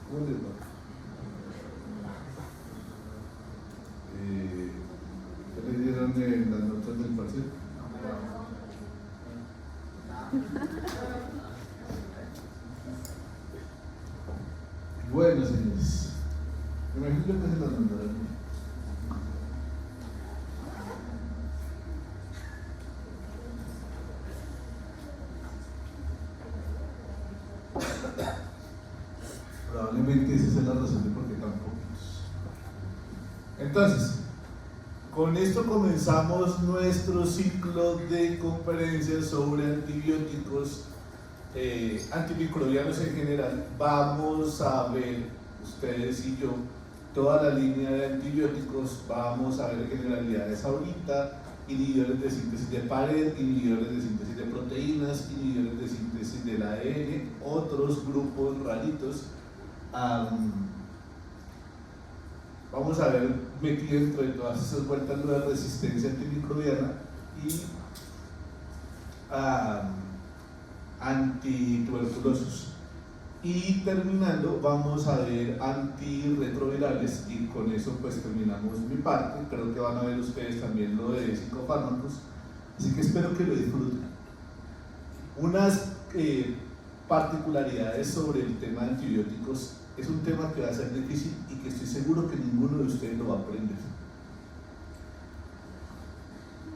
¿Cómo les va? ¿Qué le dieron en las notas del parcial? Bueno, señores, me imagino que se las mandarán. Probablemente esa es la razón de por qué tan pocos. Entonces, con esto comenzamos nuestro ciclo de conferencias sobre antibióticos, antimicrobianos en general. Vamos a ver, ustedes y yo, toda la línea de antibióticos. Vamos a ver generalidades ahorita, inhibidores de síntesis de pared, inhibidores de síntesis de proteínas, inhibidores de síntesis del ADN, otros grupos raritos. Vamos a ver metido dentro de todas esas vueltas de resistencia antimicrobiana y antituberculosos. Y terminando vamos a ver antirretrovirales, y con eso pues terminamos mi parte. Creo que van a ver ustedes también lo de psicofármacos, así que espero que lo disfruten. Unas particularidades sobre el tema de antibióticos: es un tema que va a ser difícil y que estoy seguro que ninguno de ustedes lo va a aprender.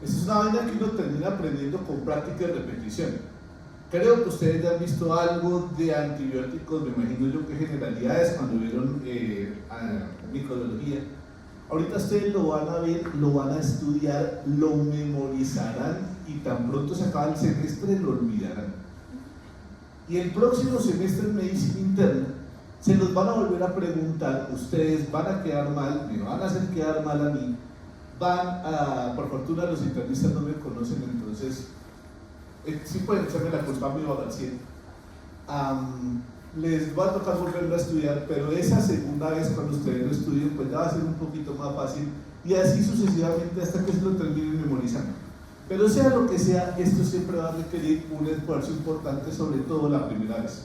Esa es una vaina que uno termina aprendiendo con práctica y repetición. Creo que ustedes ya han visto algo de antibióticos, me imagino yo que generalidades cuando vieron microbiología. Ahorita ustedes lo van a ver, lo van a estudiar, lo memorizarán y tan pronto se acaba el semestre lo olvidarán. Y el próximo semestre en medicina interna se los van a volver a preguntar, ustedes van a quedar mal, me van a hacer quedar mal a mí, por fortuna los internistas no me conocen, entonces sí pueden echarme la culpa a mí o al 100. Les va a tocar volverlo a estudiar, pero esa segunda vez cuando ustedes lo estudien pues ya va a ser un poquito más fácil, y así sucesivamente hasta que se lo terminen memorizando. Pero sea lo que sea, esto siempre va a requerir un esfuerzo importante, sobre todo la primera vez.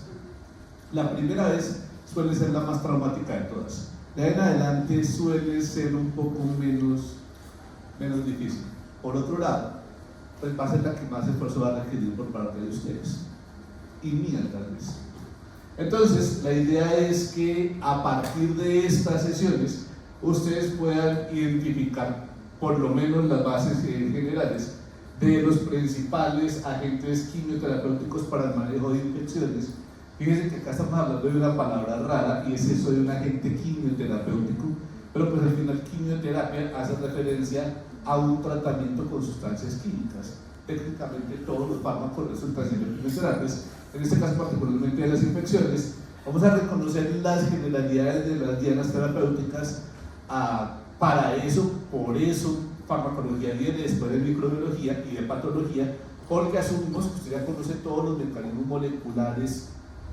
La primera vez suele ser la más traumática de todas. De ahí en adelante suele ser un poco menos difícil. Por otro lado, pues va a ser la que más esfuerzo va a requerir por parte de ustedes y mía tal vez. Entonces, la idea es que a partir de estas sesiones ustedes puedan identificar por lo menos las bases generales de los principales agentes quimioterapéuticos para el manejo de infecciones. Fíjense que acá estamos hablando de una palabra rara, y es eso de un agente quimioterapéutico, pero pues al final quimioterapia hace referencia a un tratamiento con sustancias químicas. Técnicamente todos los fármacos resultan siendo quimioterapias, en este caso particularmente de las infecciones. Vamos a reconocer las generalidades de las dianas terapéuticas. Para eso, por eso, farmacología viene después de microbiología y de patología, porque asumimos que usted ya conoce todos los mecanismos moleculares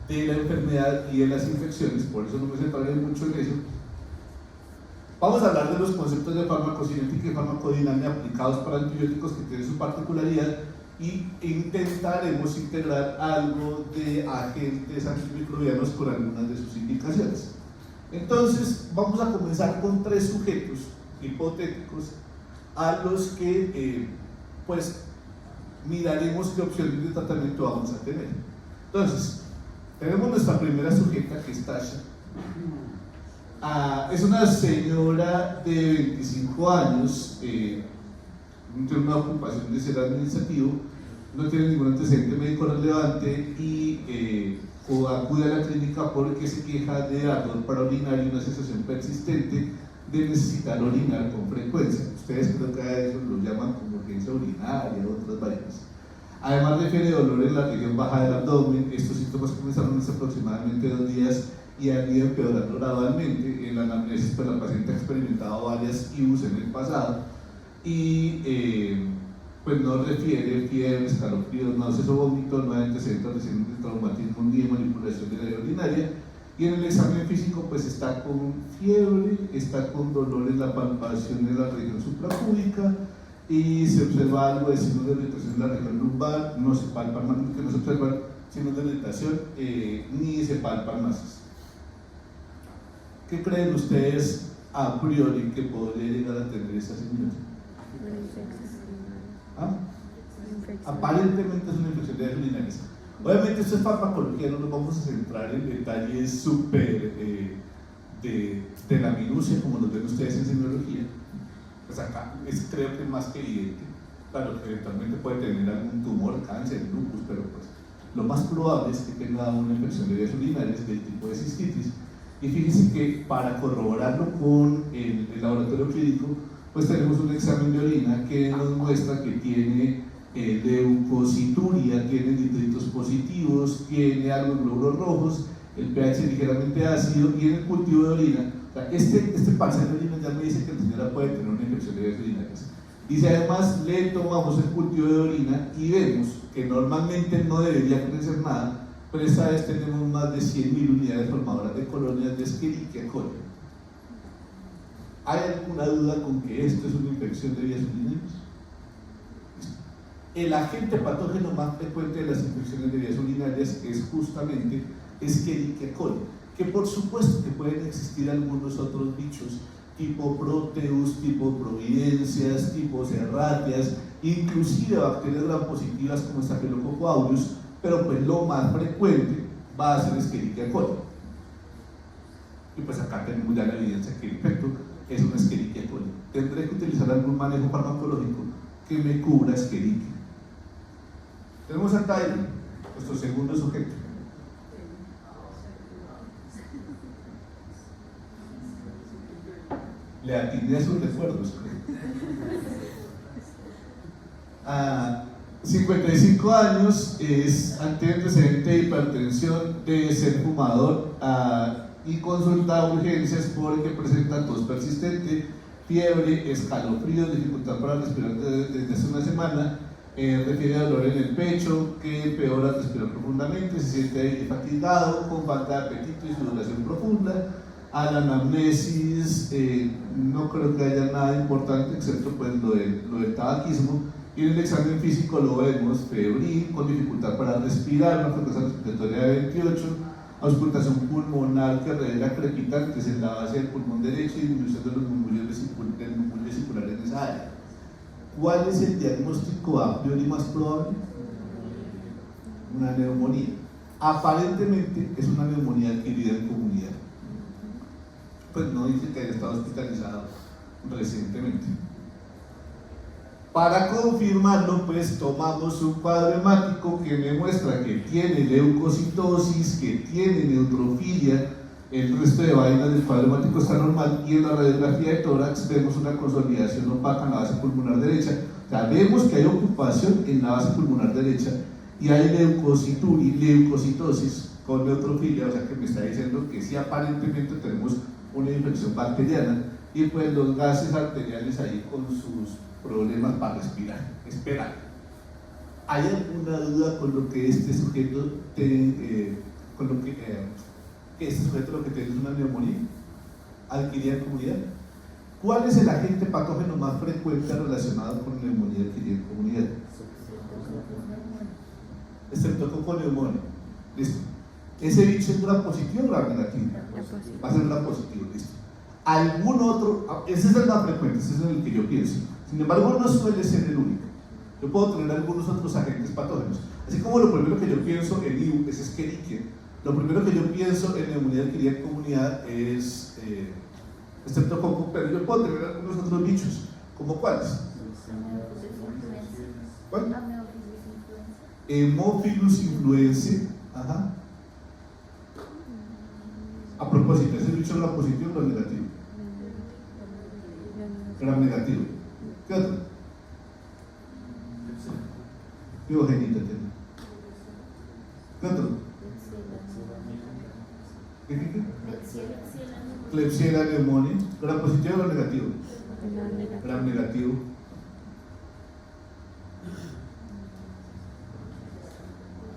de la enfermedad y de las infecciones, por eso no me centraré mucho en eso. Vamos a hablar de los conceptos de farmacocinética y farmacodinámica aplicados para antibióticos, que tienen su particularidad, y intentaremos integrar algo de agentes antimicrobianos con algunas de sus indicaciones. Entonces, vamos a comenzar con 3 sujetos hipotéticos a los que pues miraremos qué opciones de tratamiento vamos a tener. Entonces, tenemos nuestra primera sujeta, que es Tasha. Es una señora de 25 años, no tiene una ocupación de ser administrativo, no tiene ningún antecedente médico relevante y acude a la clínica porque se queja de ardor para orinar y una sensación persistente de necesitar orinar con frecuencia. Ustedes creo que a eso lo llaman como urgencia urinaria o otras vainas. Además refiere dolor en la región baja del abdomen. Estos síntomas comenzaron hace aproximadamente 2 días y han ido empeorando gradualmente. En la anamnesis pues la paciente ha experimentado varias IUs en el pasado y pues no refiere fiebre, escalofríos, náuseas o vómito, no hay antecedentes de traumatismo ni de manipulación de la vía urinaria. Y en el examen físico pues está con fiebre, está con dolor en la palpación de la región suprapúbica y se observa algo de signos de irritación en la región lumbar. No se palpan, que no se observan signos de irritación ni se palpan masas. ¿Qué creen ustedes a priori que podría llegar a tener esa señora? ¿Ah? Aparentemente es una infección de vías urinarias. Obviamente esto es farmacología, no nos vamos a centrar en detalles súper de la minucia como los ven ustedes en semiología. Pues acá creo que es más que evidente. Claro, que eventualmente puede tener algún tumor, cáncer, lupus, pero pues lo más probable es que tenga una infección de vías urinarias del tipo de cistitis. Y fíjense que para corroborarlo con el laboratorio clínico, pues tenemos un examen de orina que nos muestra que tiene leucocituria, tiene nitritos positivos, tiene algo de glóbulos rojos, el pH ligeramente ácido y en el cultivo de orina, o sea, este parcial de orina ya me dice que la señora puede tener una infección de vías urinarias. Y si además le tomamos el cultivo de orina y vemos que normalmente no debería crecer nada, pero esta vez tenemos más de 100.000 unidades formadoras de colonias de Escherichia coli. ¿Hay alguna duda con que esto es una infección de vías urinarias? El agente patógeno más frecuente de las infecciones de vías urinarias es justamente Escherichia coli, que por supuesto que pueden existir algunos otros bichos tipo Proteus, tipo Providencias, tipo Serratias, inclusive bacterias gram positivas como Staphylococcus aureus, pero pues lo más frecuente va a ser Escherichia coli. Y pues acá tenemos ya la evidencia que el efecto es una Escherichia coli. Tendré que utilizar algún manejo farmacológico que me cubra Escherichia. Tenemos a Tyler, nuestro segundo sujeto. Le atiné a sus recuerdos. 55 años, es antecedente de hipertensión, debe ser fumador y consulta a urgencias porque presenta tos persistente, fiebre, escalofríos, dificultad para respirar desde hace una semana, refiere a dolor en el pecho, que empeora al respirar profundamente, se siente fatigado, con falta de apetito y sudoración profunda. A la anamnesis no creo que haya nada importante excepto pues lo del tabaquismo, y en el examen físico lo vemos febril, con dificultad para respirar, una frecuencia respiratoria de 28, auscultación pulmonar que revela crepitantes en la base del pulmón derecho y disminución de los murmullos vesiculares en esa área. ¿Cuál es el diagnóstico a priori más probable? Una neumonía. Aparentemente es una neumonía adquirida en comunidad. Pues no dice que haya estado hospitalizado recientemente. Para confirmarlo, pues tomamos un cuadro hemático que me muestra que tiene leucocitosis, que tiene neutrofilia, el resto de vainas del cuadro hemático está normal, y en la radiografía de tórax vemos una consolidación opaca en la base pulmonar derecha. O sea, vemos que hay ocupación en la base pulmonar derecha y hay leucocitosis con neutrofilia, o sea que me está diciendo que sí aparentemente tenemos una infección bacteriana, y pues los gases arteriales ahí con sus problemas para respirar. Espera, ¿hay alguna duda con lo que este sujeto con lo que este sujeto lo que tiene es una neumonía adquirida en comunidad? ¿Cuál es el agente patógeno más frecuente relacionado con neumonía adquirida en comunidad? Estreptococo pneumoniae. Listo. ¿Ese bicho es gram positivo o gram negativo? Va a ser gram positivo, listo. ¿Algún otro? Ese es el más frecuente, ese es el que yo pienso. Sin embargo, no suele ser el único. Yo puedo tener algunos otros agentes patógenos. Así como lo primero que yo pienso en IU es Escherichia, lo primero que yo pienso en neumonía adquirida en comunidad es Streptococcus, pero yo puedo tener algunos otros bichos. ¿Cómo cuáles? ¿Cuál? Haemophilus influenzae. Ajá. A propósito, ¿ese bicho es gram positivo o gram negativo? Gram negativo. ¿Qué otro? Biogenita tiene. ¿Qué otro? ¿Qué? Klebsiella pneumoniae. ¿Gram positivo o gram negativo? Gram negativo.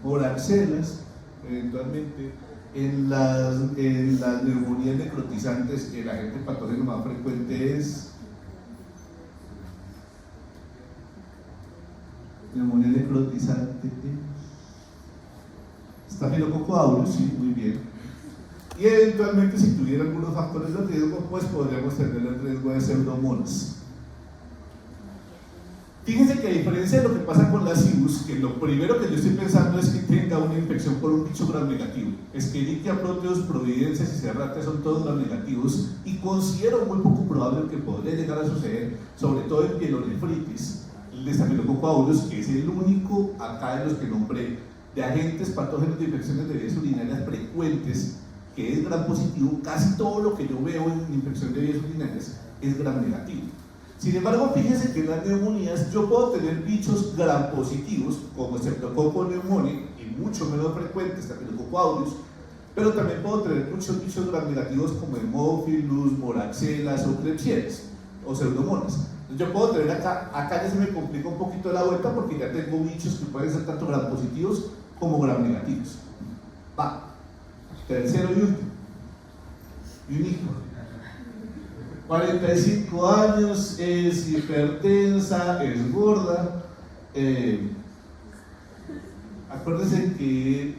Moraxelas, eventualmente. En las neumonías necrotizantes, el agente patógeno más frecuente es neumonía necrotizante. Staphylococcus aureus, sí, muy bien. Y eventualmente, si tuviera algunos factores de riesgo, pues podríamos tener el riesgo de pseudomonas. Fíjense que a diferencia de lo que pasa con las IBUs, que lo primero que yo estoy pensando es que tenga una infección por un bicho gram negativo. Escherichia, Proteus, Providencia y Serratia son todos gram negativos y considero muy poco probable que podría llegar a suceder, sobre todo en pielonefritis, el Staphylococcus aureus, que es el único acá de los que nombré de agentes patógenos de infecciones de vías urinarias frecuentes que es gram positivo. Casi todo lo que yo veo en infección de vías urinarias es gram negativo. Sin embargo, fíjense que en las neumonías yo puedo tener bichos gram positivos, como Streptococcus pneumoniae, y mucho menos frecuentes, Staphylococcus aureus, pero también puedo tener muchos bichos gram negativos como Haemophilus, Moraxelas o Klebsiella, o pseudomonas. Entonces yo puedo tener acá ya se me complica un poquito la vuelta porque ya tengo bichos que pueden ser tanto gram positivos como gram negativos. Va, tercero y último, y único. 45 años, es hipertensa, es gorda. Acuérdense que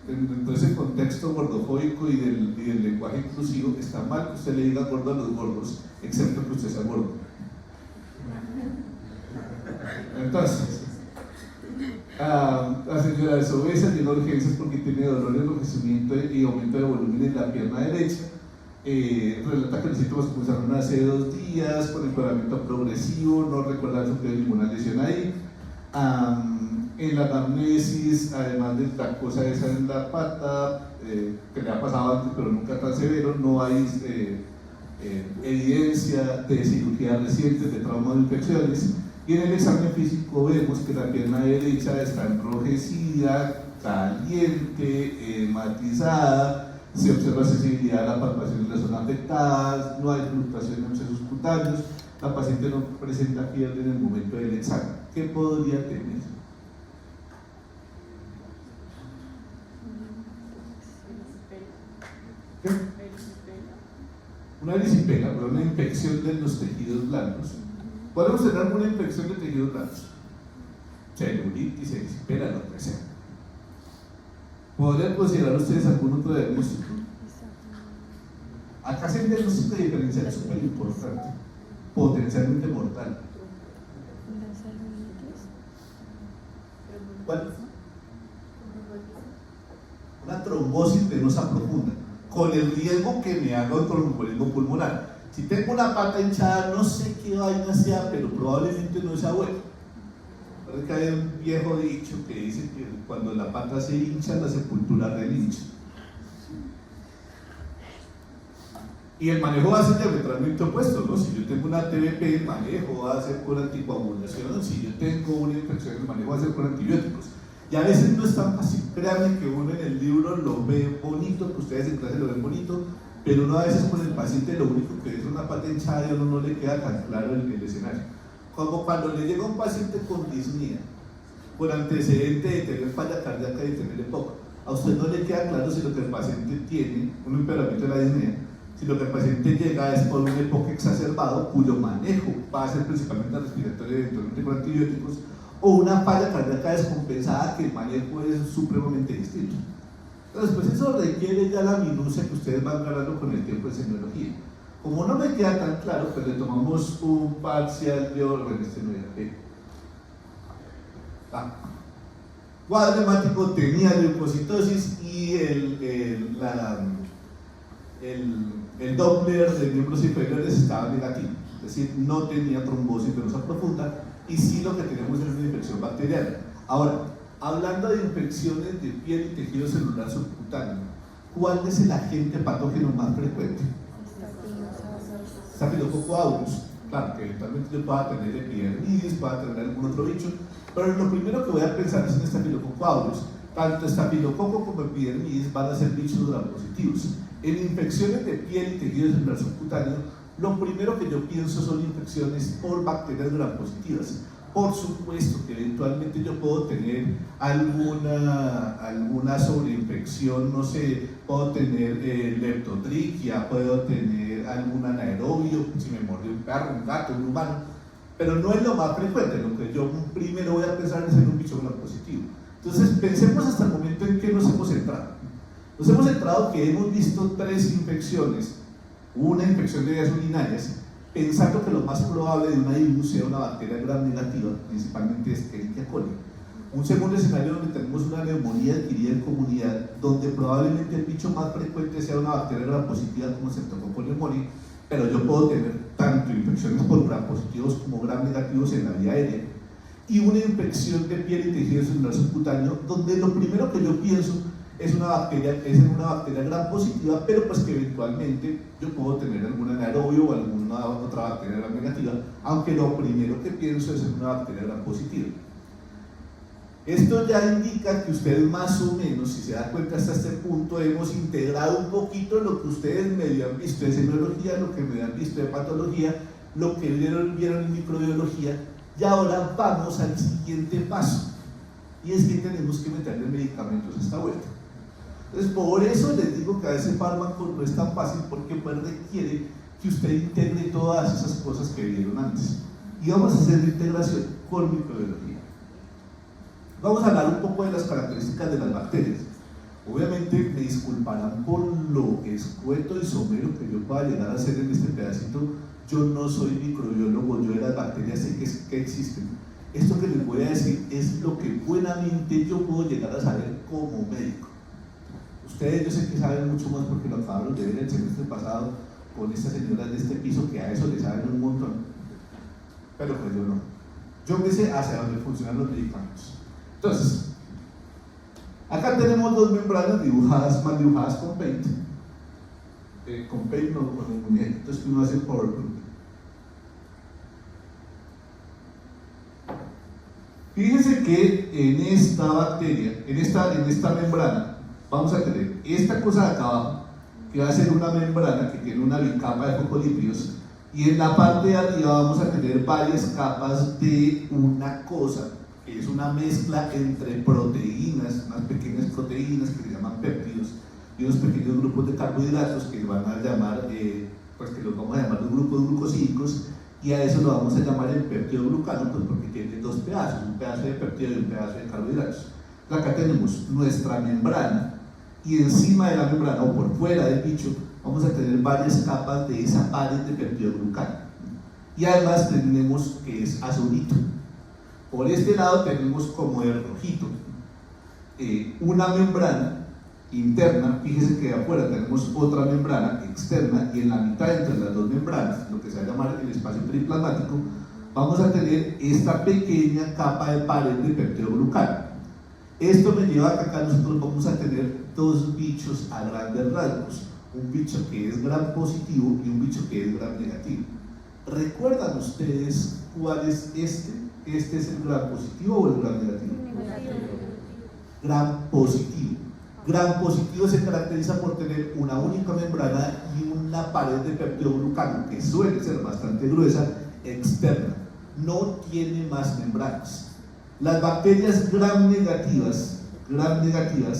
dentro de ese contexto gordofóbico y del lenguaje inclusivo está mal que usted le diga gordo a los gordos, excepto que usted sea gordo. Entonces, la señora es obesa, tiene urgencias porque tiene dolor, enrojecimiento y aumento de volumen en la pierna derecha. Relata que los síntomas comenzaron hace 2 días con empeoramiento progresivo, no recuerda haber sufrido ninguna lesión ahí. En la anamnesis, además de la cosa esa en la pata, que le ha pasado antes pero nunca tan severo, no hay evidencia de cirugía reciente, de trauma de infecciones. Y en el examen físico vemos que la pierna derecha está enrojecida, caliente, matizada. Se observa sensibilidad a la palpación de la zona afectada, no hay fluctuación en abscesos cutáneos, la paciente no presenta fiebre en el momento del examen. ¿Qué podría tener? ¿Qué? Una erisipela, pero una infección de los tejidos blandos. Podemos tener alguna infección de tejidos blandos, celulitis, erisipela, lo que sea. ¿Podrían considerar ustedes algún otro diagnóstico? Acá se un diagnóstico diferencial súper importante, potencialmente mortal. ¿Cuál? Una trombosis venosa profunda, con el riesgo que me haga un tromboembolismo pulmonar. Si tengo una pata hinchada, no sé qué vaina sea, pero probablemente no sea bueno. Que hay un viejo dicho que dice que cuando la pata se hincha, la sepultura relincha. Y el manejo va a ser diametralmente opuesto, ¿no? Si yo tengo una TBP, el manejo va a ser con anticoagulación. Si yo tengo una infección, el manejo va a ser con antibióticos. Y a veces no es tan fácil. Créanme que uno en el libro lo ve bonito, que ustedes en clase lo ven bonito, pero uno a veces con el paciente lo único que es una pata hinchada y a uno no le queda tan claro el escenario. Como cuando le llega un paciente con disnea, con antecedente de tener falla cardíaca y de tener EPOC, a usted no le queda claro si lo que el paciente tiene, un empeoramiento de la disnea, si lo que el paciente llega es por un EPOC exacerbado, cuyo manejo va a ser principalmente respiratorio, eventualmente con antibióticos, o una falla cardíaca descompensada, que el manejo es supremamente distinto. Entonces, pues eso requiere ya la minucia que ustedes van ganando con el tiempo de semiología. Como no me queda tan claro, pues le tomamos un parcial de orden, este no era. Cuadro hemático tenía leucocitosis y el Doppler de miembros inferiores estaba negativo, es decir, no tenía trombosis venosa profunda y sí lo que tenemos es una infección bacteriana. Ahora, hablando de infecciones de piel y tejido celular subcutáneo, ¿cuál es el agente patógeno más frecuente? Staphylococcus aureus. Claro, que eventualmente yo pueda tener epidermidis, pueda tener algún otro bicho, pero lo primero que voy a pensar es en Staphylococcus aureus. Tanto estafilococo como epidermidis van a ser bichos gram positivos. En infecciones de piel y tejido celular subcutáneo, lo primero que yo pienso son infecciones por bacterias gram positivas. Por supuesto que eventualmente yo puedo tener alguna sobreinfección, no sé, puedo tener leptotriquia, puedo tener algún anaerobio, si me mordió un perro, un gato, un humano, pero no es lo más frecuente. Lo que yo primero voy a pensar es en un bicho gram positivo. Entonces pensemos hasta el momento en que nos hemos entrado. Nos hemos centrado que hemos visto 3 infecciones, una infección de vías urinarias, pensando que lo más probable de una IBU sea una bacteria gram negativa, principalmente Escherichia coli. Un segundo escenario donde tenemos una neumonía adquirida en comunidad, donde probablemente el bicho más frecuente sea una bacteria gram positiva como Streptococcus pneumoniae, pero yo puedo tener tanto infecciones por gram positivos como gram negativos en la vía aérea. Y una infección de piel y tejido celular subcutáneo, donde lo primero que yo pienso es en una bacteria gram positiva, pero pues que eventualmente yo puedo tener alguna anaerobio o alguna otra bacteria gram negativa, aunque lo primero que pienso es en una bacteria gram positiva. Esto ya indica que ustedes más o menos, si se dan cuenta hasta este punto, hemos integrado un poquito lo que ustedes medio han visto de semiología, lo que medio han visto de patología, lo que vieron en microbiología, y ahora vamos al siguiente paso, y es que tenemos que meterle medicamentos a esta vuelta. Entonces, por eso les digo que a veces fármaco no es tan fácil, porque pues requiere que usted integre todas esas cosas que vieron antes. Y vamos a hacer la integración con microbiología. Vamos a hablar un poco de las características de las bacterias. Obviamente me disculparán por lo escueto y somero que yo pueda llegar a hacer en este pedacito. Yo no soy microbiólogo, yo de las bacterias sé que existen. Esto que les voy a decir es lo que buenamente yo puedo llegar a saber como médico. Ustedes yo sé que saben mucho más porque lo acabaron de ver el semestre pasado con estas señoras de este piso que a eso le saben un montón, pero pues yo no. Yo me sé hacia dónde funcionan los medicamentos. Entonces, acá tenemos 2 membranas dibujadas, mal dibujadas con Paint. Con Paint no con el muñeco, entonces uno hace PowerPoint. Fíjense que en esta bacteria, en esta membrana, vamos a tener esta cosa de acá abajo, que va a ser una membrana que tiene una bicapa de fosfolípidos, y en la parte de arriba vamos a tener varias capas de una cosa, que es una mezcla entre proteínas, unas pequeñas proteínas que se llaman péptidos, y unos pequeños grupos de carbohidratos que van a llamar, pues que los vamos a llamar los grupos glucosídicos, y a eso lo vamos a llamar el péptido-glucano, pues porque tiene 2 pedazos, un pedazo de péptido y un pedazo de carbohidratos. Acá tenemos nuestra membrana, y encima de la membrana o por fuera del bicho vamos a tener varias capas de esa pared de péptido-glucano, y además tenemos que es azulito. Por este lado tenemos como de rojito una membrana interna. Fíjense que de afuera tenemos otra membrana externa, y en la mitad entre las 2 membranas, lo que se va a llamar el espacio periplasmático, vamos a tener esta pequeña capa de pared de péptido-glucano. Esto me lleva a que acá nosotros vamos a tener 2 bichos a grandes rasgos, un bicho que es gram positivo y un bicho que es gram negativo. ¿Recuerdan ustedes cuál es este? ¿Este es el gram positivo o el gram negativo? Gram positivo. Gram positivo se caracteriza por tener una única membrana y una pared de péptido-glucano, que suele ser bastante gruesa, externa. No tiene más membranas. Las bacterias gram negativas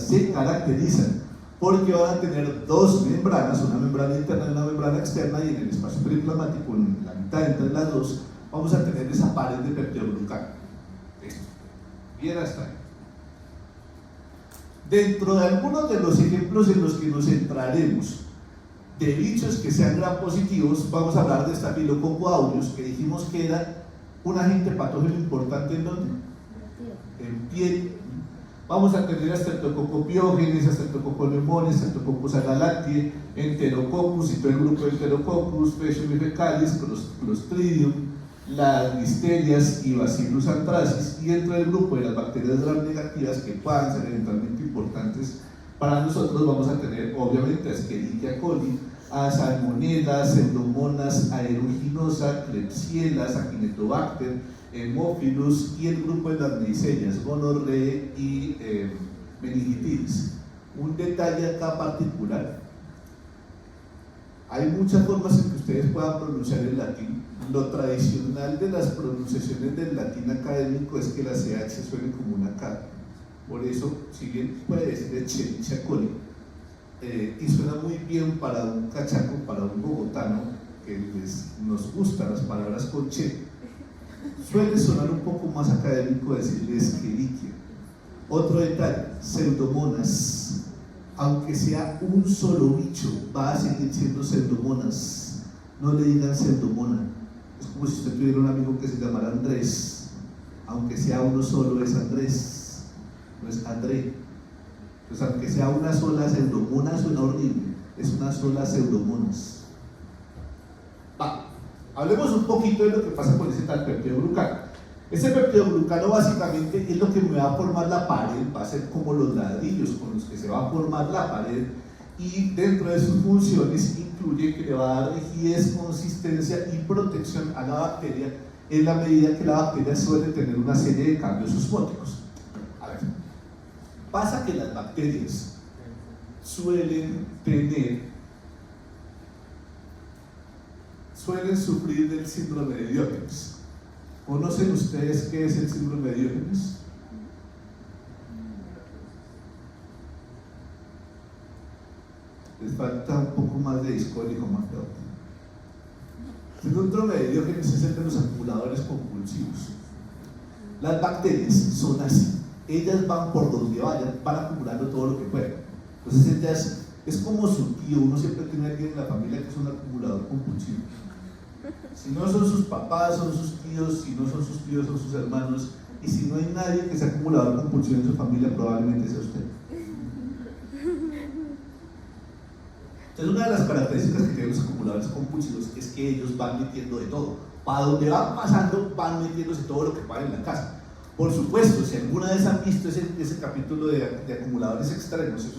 se caracterizan porque van a tener 2 membranas, una membrana interna y una membrana externa, y en el espacio periplasmático, en la mitad entre las 2, vamos a tener esa pared de péptido-glucano. Bien hasta ahí. Dentro de algunos de los ejemplos en los que nos centraremos de bichos que sean gram positivos, vamos a hablar de Staphylococcus aureus, que dijimos que era un agente patógeno importante. ¿En dónde? En piel. Vamos a tener a Streptococcus pyogenes, a Streptococcus pneumoniae, Streptococcus agalactiae, Enterococcus y todo el grupo de Enterococcus, Faecium fecalis, Clostridium, las listerias y Bacillus anthracis, y dentro del grupo de las bacterias gram negativas que puedan ser eventualmente importantes para nosotros vamos a tener obviamente a Escherichia coli, a Salmonella, Pseudomonas aeruginosa, Klebsiella, Acinetobacter, Haemophilus, y el grupo de las Neisseria, gonorrea y meningitis. Un detalle acá particular: hay muchas formas en que ustedes puedan pronunciar el latín. Lo tradicional de las pronunciaciones del latín académico es que la CH suene como una K. Por eso, si bien puede decir Escherichia coli, y suena muy bien para un cachaco, para un bogotano que nos gustan las palabras con che, suele sonar un poco más académico decirle Escherichia. Otro detalle: Pseudomonas. aunque sea un solo bicho, va a seguir siendo pseudomonas. No le digan pseudomona. Es como si usted tuviera un amigo que se llamara Andrés. Aunque sea uno solo, es Andrés, no es André. Pues aunque sea una sola pseudomona, suena horrible. Es una sola pseudomonas. Va, hablemos un poquito de lo que pasa con ese tal peptidoglucano. Ese peptidoglucano básicamente es lo que me va a formar la pared, va a ser como los ladrillos con los que se va a formar la pared, y dentro de sus funciones incluye que le va a dar rigidez, consistencia y protección a la bacteria en la medida que la bacteria suele tener una serie de cambios osmóticos. A ver, pasa que las bacterias suelen sufrir del síndrome de Diógenes. ¿Conocen ustedes qué es el síndrome de Diógenes? Les falta un poco más de disco y como el síndrome de Diógenes es el de los acumuladores compulsivos. Las bacterias son así, ellas van por donde vayan, van acumulando todo lo que pueden. Entonces ellas es como su tío, uno siempre tiene a alguien en la familia que es un acumulador compulsivo. Si no son sus papás, son sus tíos; si no son sus tíos, son sus hermanos; y si no hay nadie que sea acumulador compulsivo en su familia, probablemente sea usted. Entonces, una de las características que tienen los acumuladores compulsivos es que ellos van metiendo de todo. Para donde van pasando, van metiéndose todo lo que pagan en la casa. Por supuesto, si alguna vez han visto ese capítulo de acumuladores extremos, esa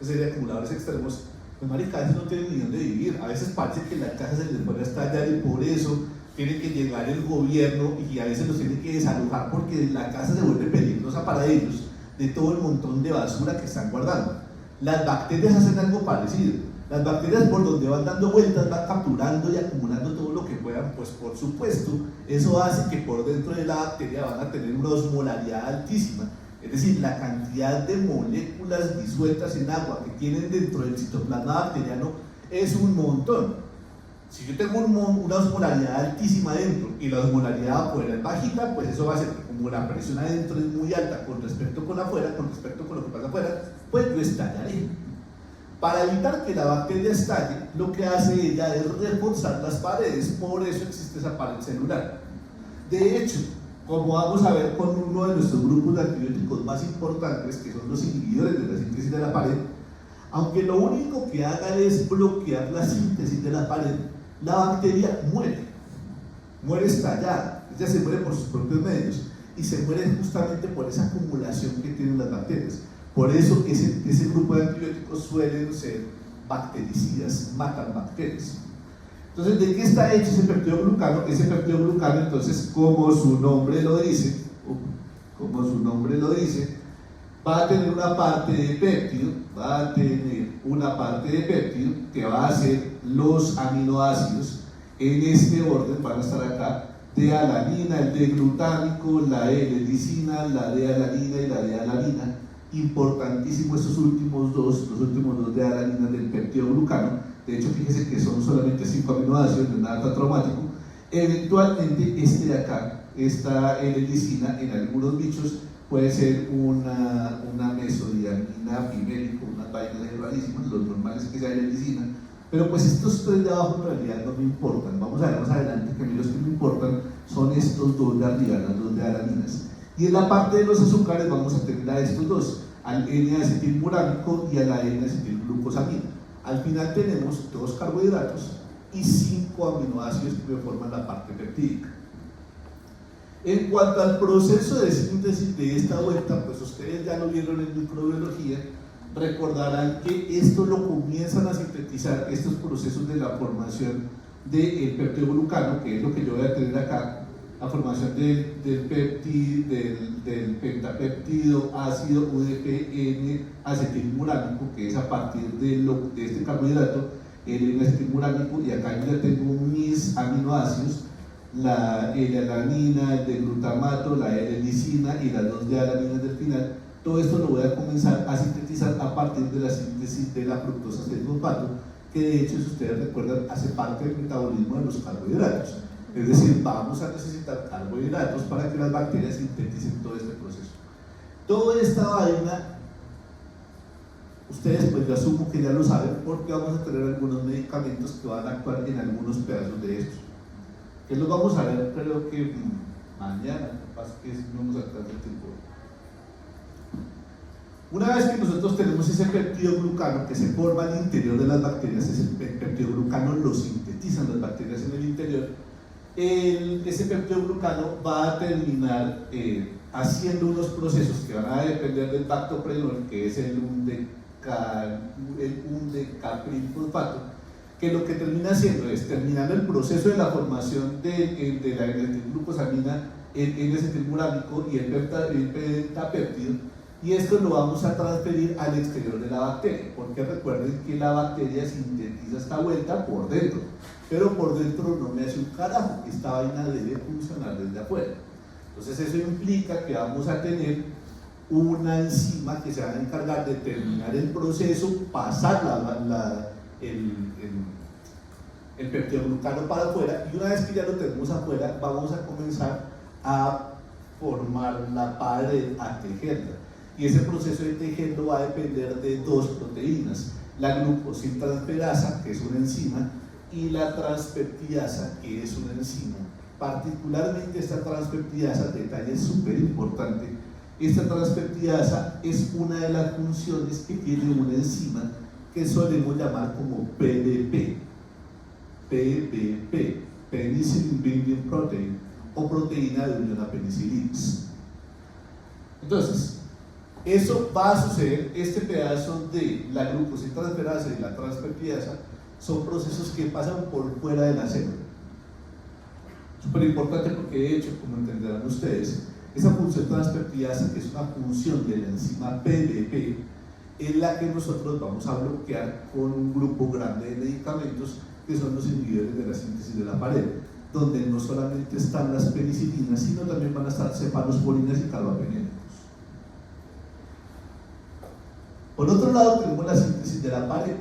serie de acumuladores extremos, pues marica, a veces no tienen ni dónde vivir. A veces parece que la casa se les puede estallar y por eso tiene que llegar el gobierno y a veces los tiene que desalojar porque la casa se vuelve peligrosa para ellos de todo el montón de basura que están guardando. Las bacterias hacen algo parecido. Las bacterias, por donde van dando vueltas, van capturando y acumulando todo lo que puedan. Pues por supuesto, eso hace que por dentro de la bacteria van a tener una osmolaridad altísima. Es decir, la cantidad de moléculas disueltas en agua que tienen dentro del citoplasma bacteriano es un montón. Si yo tengo una osmolaridad altísima adentro y la osmolaridad afuera es bajita, pues eso va a hacer que como la presión adentro es muy alta con respecto con afuera, con respecto con lo que pasa afuera, pues yo estallaré. Para evitar que la bacteria estalle, lo que hace ella es reforzar las paredes, por eso existe esa pared celular. De hecho, como vamos a ver con uno de nuestros grupos de antibióticos más importantes, que son los inhibidores de la síntesis de la pared, aunque lo único que haga es bloquear la síntesis de la pared, la bacteria muere estallada. Ella se muere por sus propios medios y se muere justamente por esa acumulación que tienen las bacterias. Por eso ese grupo de antibióticos suelen ser bactericidas, matan bacterias. Entonces, ¿de qué está hecho ese peptidoglucano? Ese peptidoglucano, entonces, como su nombre lo dice, va a tener una parte de péptido, que va a ser los aminoácidos. En este orden van a estar acá: D-alanina, el D-glutámico, la L-lisina, la D-alanina y la D-alanina. Importantísimo estos últimos dos, los últimos dos D-alaninas del peptidoglucano. De hecho, fíjese que son solamente 5 aminoácidos, no es nada tan traumático. Eventualmente este de acá, esta L-lisina, en algunos bichos puede ser una mesodiamina pimélico, unas vainas rarísimas. Los normales es que sea L-lisina, pero pues estos tres de abajo en realidad no me importan. Vamos a ver más adelante que a mí los que me importan son estos dos de arriba, las dos de alaninas. Y en la parte de los azúcares vamos a tener a estos dos, al N-acetilmurámico y a la N-acetilglucosamina. Al final tenemos 2 carbohidratos y 5 aminoácidos que forman la parte peptídica. En cuanto al proceso de síntesis de esta vuelta, pues ustedes ya lo vieron en microbiología, recordarán que esto lo comienzan a sintetizar, estos procesos de la formación del peptidoglucano, que es lo que yo voy a tener acá, la formación del pentapeptido ácido UDP-N-acetilmurámico, que es a partir de este carbohidrato, el N-acetilmurámico, y acá yo ya tengo mis aminoácidos, la L-alanina, el D-glutamato, la L-lisina y las 2 D-alaninas del final. Todo esto lo voy a comenzar a sintetizar a partir de la síntesis de la fructosa 6-fosfato, que de hecho, si ustedes recuerdan, hace parte del metabolismo de los carbohidratos. Es decir, vamos a necesitar carbohidratos para que las bacterias sinteticen todo este proceso. Toda esta vaina, Ustedes pues yo asumo que ya lo saben porque vamos a tener algunos medicamentos que van a actuar en algunos pedazos de estos. Que los vamos a ver creo que mañana, capaz que no vamos a tratar del tiempo. Una vez que nosotros tenemos ese peptidoglucano que se forma al interior de las bacterias, ese peptidoglucano lo sintetizan las bacterias en el interior, ese peptidoglucano va a terminar haciendo unos procesos que van a depender del bactoprenol, que es el undecapril-fosfato, que lo que termina haciendo es terminando el proceso de la formación de la N-acetilglucosamina, el N-acetilmurámico y el pentapéptido, y esto lo vamos a transferir al exterior de la bacteria, porque recuerden que la bacteria sintetiza esta vuelta por dentro, pero por dentro no me hace un carajo, esta vaina debe funcionar desde afuera. Entonces eso implica que vamos a tener una enzima que se va a encargar de terminar el proceso, pasar el peptidoglucano para afuera, y una vez que ya lo tenemos afuera vamos a comenzar a formar la pared, a tejerla. Y ese proceso de tejerlo va a depender de dos proteínas, la glucosiltransferasa, que es una enzima, y la transpeptidasa, que es una enzima. Particularmente esta transpeptidasa, detalle súper importante, esta transpeptidasa es una de las funciones que tiene una enzima que solemos llamar como PBP, Penicillin Binding Protein, o proteína de unión a penicilinas. Entonces, eso va a suceder, este pedazo de la glucosiltransferasa y la transpeptidasa son procesos que pasan por fuera de la célula. Súper importante porque de hecho, como entenderán ustedes, esa función transpeptidasa, que es una función de la enzima PDP, es la que nosotros vamos a bloquear con un grupo grande de medicamentos que son los inhibidores de la síntesis de la pared, donde no solamente están las penicilinas, sino también van a estar cefalosporinas y carbapenémicos. Por otro lado tenemos la síntesis de la pared,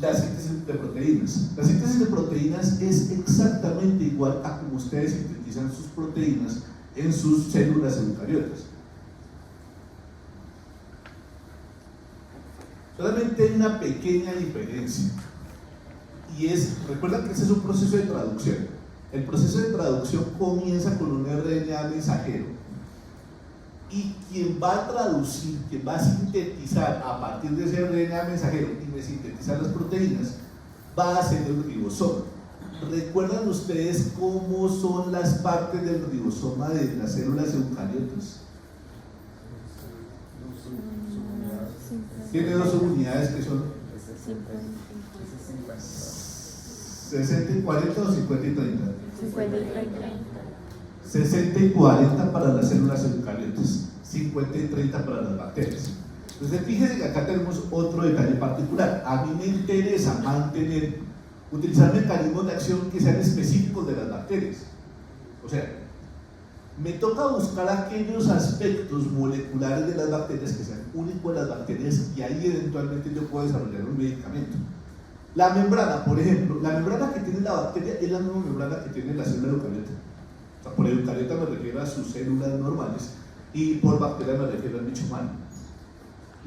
la síntesis de proteínas. La síntesis de proteínas es exactamente igual a como ustedes sintetizan sus proteínas en sus células eucariotas. Solamente hay una pequeña diferencia, y recuerden que ese es un proceso de traducción. El proceso de traducción comienza con un RNA mensajero, y quien va a traducir, quien va a sintetizar a partir de ese RNA mensajero y de sintetizar las proteínas, va a ser el ribosoma. ¿Recuerdan ustedes cómo son las partes del ribosoma de las células eucariotas? Tiene dos unidades que son 60 y 40 o 50 y 30. 50 y 30. 60 y 40 para las células eucariotas, 50 y 30 para las bacterias. Entonces fíjense que acá tenemos otro detalle particular. A mí me interesa utilizar mecanismos de acción que sean específicos de las bacterias. O sea, me toca buscar aquellos aspectos moleculares de las bacterias que sean únicos de las bacterias, y ahí eventualmente yo puedo desarrollar un medicamento. La membrana, por ejemplo, la membrana que tiene la bacteria es la misma membrana que tiene la célula eucariota. O sea, por eucariota me refiero a sus células normales, y por bacteria me refiero al bicho humano.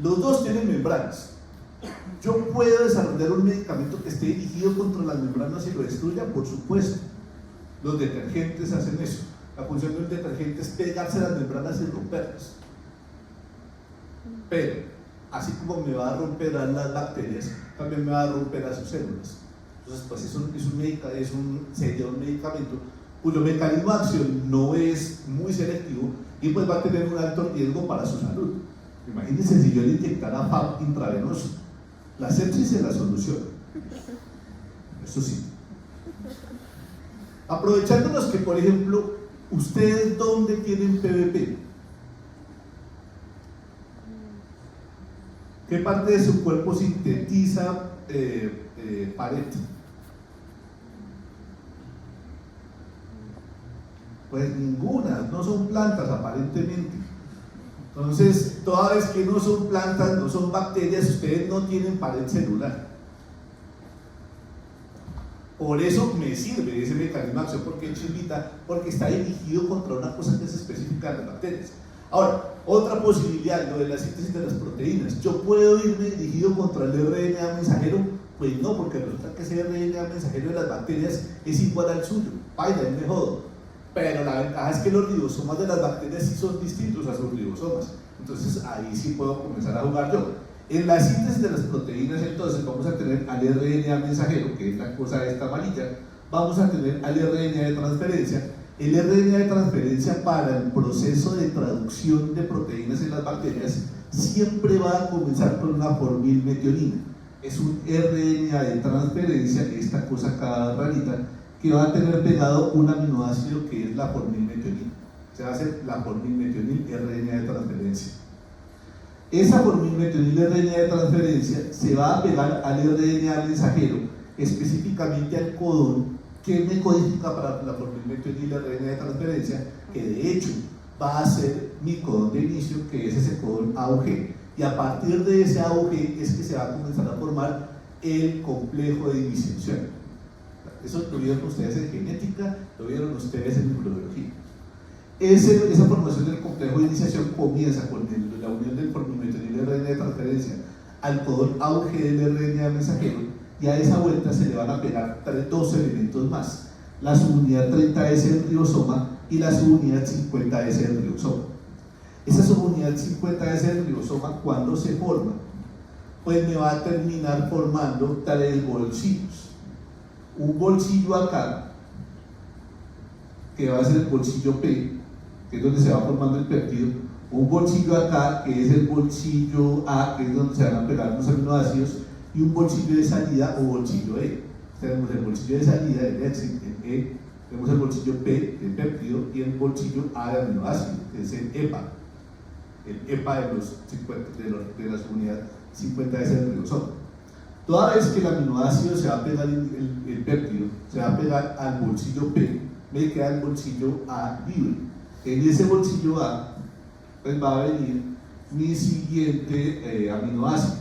Los dos tienen membranas. Yo puedo desarrollar un medicamento que esté dirigido contra las membranas y lo destruya, por supuesto. Los detergentes hacen eso. La función de un detergente es pegarse a las membranas y romperlas. Pero, así como me va a romper a las bacterias, también me va a romper a sus células. Entonces, pues sería un medicamento cuyo mecanismo de acción no es muy selectivo y pues va a tener un alto riesgo para su salud. Imagínense si yo le inyectara FAP intravenoso. La sepsis se la soluciona. Eso sí. Aprovechándonos que, por ejemplo, ¿ustedes dónde tienen PVP? ¿Qué parte de su cuerpo sintetiza pared? Pues ninguna, no son plantas aparentemente. Entonces, toda vez que no son plantas, no son bacterias, ustedes no tienen pared celular. Por eso me sirve ese mecanismo de acción, porque es chimbita, porque está dirigido contra una cosa que es específica de las bacterias. Ahora, otra posibilidad, lo de la síntesis de las proteínas. ¿Yo puedo irme dirigido contra el RNA mensajero? Pues no, porque resulta que ese RNA mensajero de las bacterias es igual al suyo. Paila, es mejor. Pero la ventaja es que los ribosomas de las bacterias sí son distintos a sus ribosomas. Entonces ahí sí puedo comenzar a jugar yo. En la síntesis de las proteínas, entonces, vamos a tener al RNA mensajero, que es la cosa esta amarilla, vamos a tener al RNA de transferencia. El RNA de transferencia para el proceso de traducción de proteínas en las bacterias siempre va a comenzar con una formilmetionina. Es un RNA de transferencia, esta cosa acá rarita, que va a tener pegado un aminoácido que es la formilmetionina. Se va a hacer la formilmetionil RNA de transferencia. Esa formilmetionil RNA de transferencia se va a pegar al RNA mensajero, específicamente al codón que me codifica para la formilmetionil RNA de transferencia, que de hecho va a ser mi codón de inicio, que es ese codón AUG. Y a partir de ese AUG es que se va a comenzar a formar el complejo de iniciación. Eso lo vieron ustedes en genética, lo vieron ustedes en microbiología. Esa formación del complejo de iniciación comienza con la unión del formilmetionil RNA de transferencia al codón AUG del RNA mensajero, y a esa vuelta se le van a pegar dos elementos más: la subunidad 30S del ribosoma y la subunidad 50S del ribosoma. Esa subunidad 50S del ribosoma, cuando se forma, pues me va a terminar formando tres bolsillos. Un bolsillo acá, que va a ser el bolsillo P, que es donde se va formando el péptido. Un bolsillo acá, que es el bolsillo A, que es donde se van a pegar los aminoácidos, y un bolsillo de salida o bolsillo E. Tenemos el bolsillo de salida, el E, tenemos el bolsillo P, el péptido, y el bolsillo A de aminoácido, que es el EPA de la unidad 50S del ribosoma. Toda vez que el aminoácido se va a pegar, el péptido se va a pegar al bolsillo P, me queda el bolsillo A libre. En ese bolsillo A pues va a venir mi siguiente aminoácido.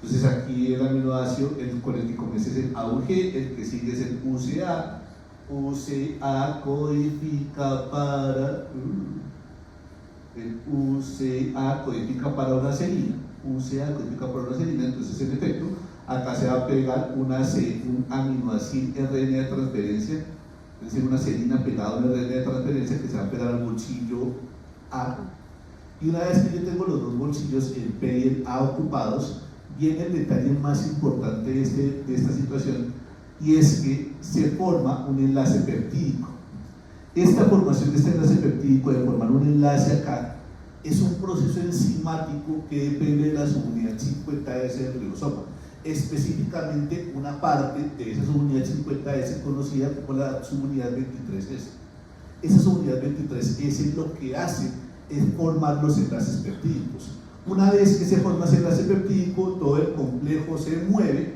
Entonces aquí el aminoácido con el que comienza es el AUG, el que sigue es el UCA. UCA codifica para una serina. UCA codifica para una serina. Entonces en efecto acá se va a pegar un aminoácido RNA de transferencia, es decir, una serina pegada a un RNA de transferencia que se va a pegar al bolsillo A. Y una vez que yo tengo los dos bolsillos, el P y el A ocupados, viene el detalle más importante de esta situación, y es que se forma un enlace peptídico. Esta formación de este enlace peptídico, de formar un enlace acá, es un proceso enzimático que depende de la subunidad 50S del ribosoma, específicamente una parte de esa subunidad 50S conocida como la subunidad 23S. Esa subunidad 23S lo que hace es formar los enlaces peptídicos. Una vez que se forma ese enlace peptídico, todo el complejo se mueve,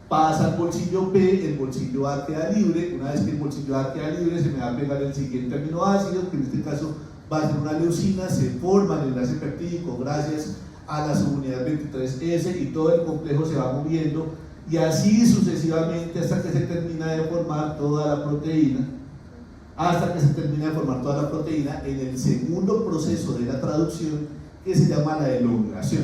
pasa al bolsillo P, el bolsillo A queda libre. Una vez que el bolsillo A queda libre, se me va a pegar el siguiente aminoácido, que en este caso va a ser una leucina, se forma el enlace peptídico gracias a la subunidad 23S, y todo el complejo se va moviendo, y así sucesivamente hasta que se termina de formar toda la proteína. En el segundo proceso de la traducción, que se llama la elongación.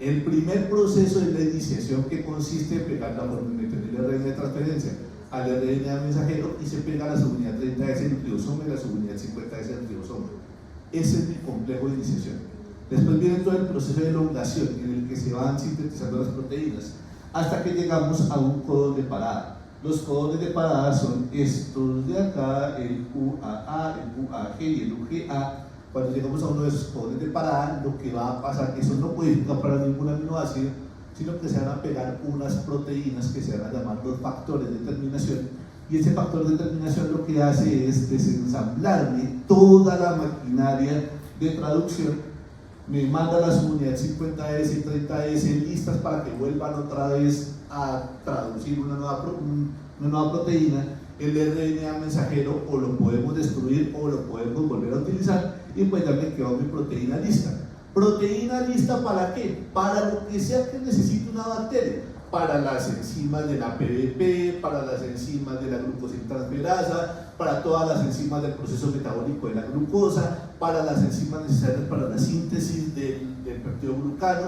El primer proceso es la iniciación, que consiste en pegar la formilmetionil RNA de transferencia al RNA mensajero y se pega la subunidad 30S del ribosoma y la subunidad 50S del ribosoma. Ese es mi complejo de iniciación. Después viene todo el proceso de elongación, en el que se van sintetizando las proteínas hasta que llegamos a un codón de parada. Los codones de parada son estos de acá, el UAA, el UAG y el UGA. Cuando llegamos a uno de esos codones de parada, lo que va a pasar, eso no codifica para ningún aminoácido, sino que se van a pegar unas proteínas que se van a llamar los factores de terminación, y ese factor de terminación lo que hace es desensamblarme toda la maquinaria de traducción, me manda la subunidad 50S y 30S listas para que vuelvan otra vez a traducir una nueva proteína. El RNA mensajero o lo podemos destruir o lo podemos volver a utilizar, y pues ya me quedó mi proteína lista. ¿Proteína lista para qué? Para lo que sea que necesite una bacteria. para las enzimas de la PDP, para las enzimas de la glucosintransferasa, para todas las enzimas del proceso metabólico de la glucosa, para las enzimas necesarias para la síntesis del peptidoglucano,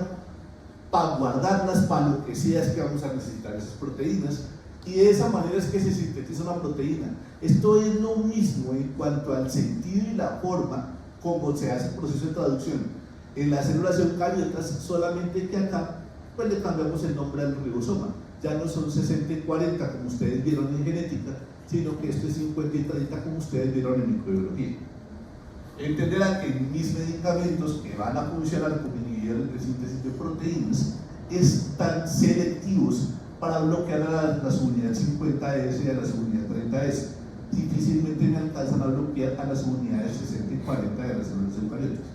para guardarlas para lo que sea es que vamos a necesitar esas proteínas, y de esa manera es que se sintetiza una proteína. Esto es lo mismo en cuanto al sentido y la forma como se hace el proceso de traducción en las células eucariotas, solamente que acá pues le cambiamos el nombre al ribosoma. Ya no son 60 y 40 como ustedes vieron en genética, sino que esto es 50 y 30 como ustedes vieron en microbiología. Entenderán que mis medicamentos que van a funcionar como inhibidores de síntesis de proteínas están selectivos para bloquear a la subunidad 50S y a la subunidad 30S. Difícilmente me alcanzan a bloquear a las unidades 60 y 40 de las células eucariotas.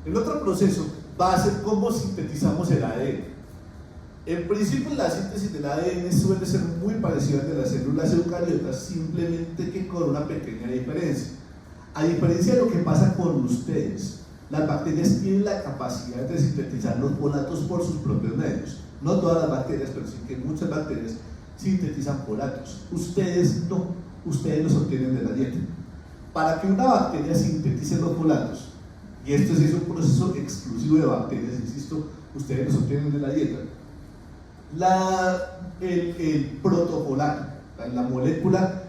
El otro proceso va a ser cómo sintetizamos el ADN. En principio, la síntesis del ADN suele ser muy parecida al de las células eucariotas, simplemente que con una pequeña diferencia. A diferencia de lo que pasa con ustedes, las bacterias tienen la capacidad de sintetizar los folatos por sus propios medios. No todas las bacterias, pero sí que muchas bacterias sintetizan folatos. Ustedes no, ustedes los obtienen de la dieta. Para que una bacteria sintetice los folatos, y esto sí es un proceso exclusivo de bacterias, insisto, ustedes los obtienen de la dieta, el protofolato, la molécula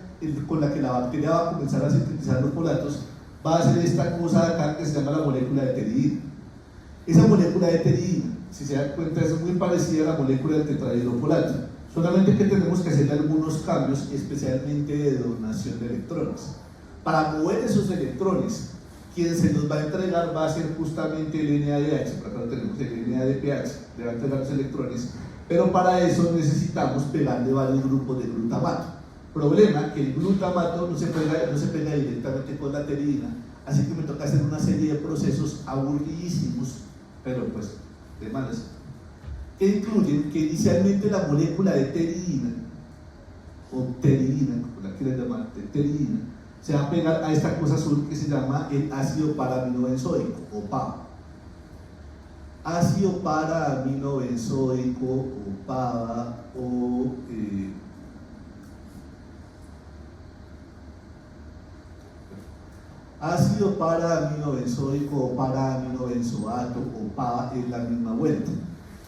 con la que la bacteria va a comenzar a sintetizar los folatos, va a ser esta cosa de acá que se llama la molécula de pteridina. Esa molécula de pteridina, si se dan cuenta, es muy parecida a la molécula del tetrahidrofolato, solamente que tenemos que hacerle algunos cambios, especialmente de donación de electrones. Para mover esos electrones, quien se los va a entregar va a ser justamente el NADH, por acá tenemos el NADPH, le va a entregar los electrones, pero para eso necesitamos pegarle varios grupos de glutamato. Problema que el glutamato no se pega directamente con la pteridina, así que me toca hacer una serie de procesos aburridísimos, pero pues de malas, que incluyen que inicialmente la molécula de pteridina, o pteridina, como la quieran llamar, pteridina, se va a pegar a esta cosa azul que se llama el ácido paraminobenzoico, o PAB. Ácido paraminobenzoico, o PABA, o ácido paraminobenzoico o paraaminobenzoato o PABA es la misma vuelta.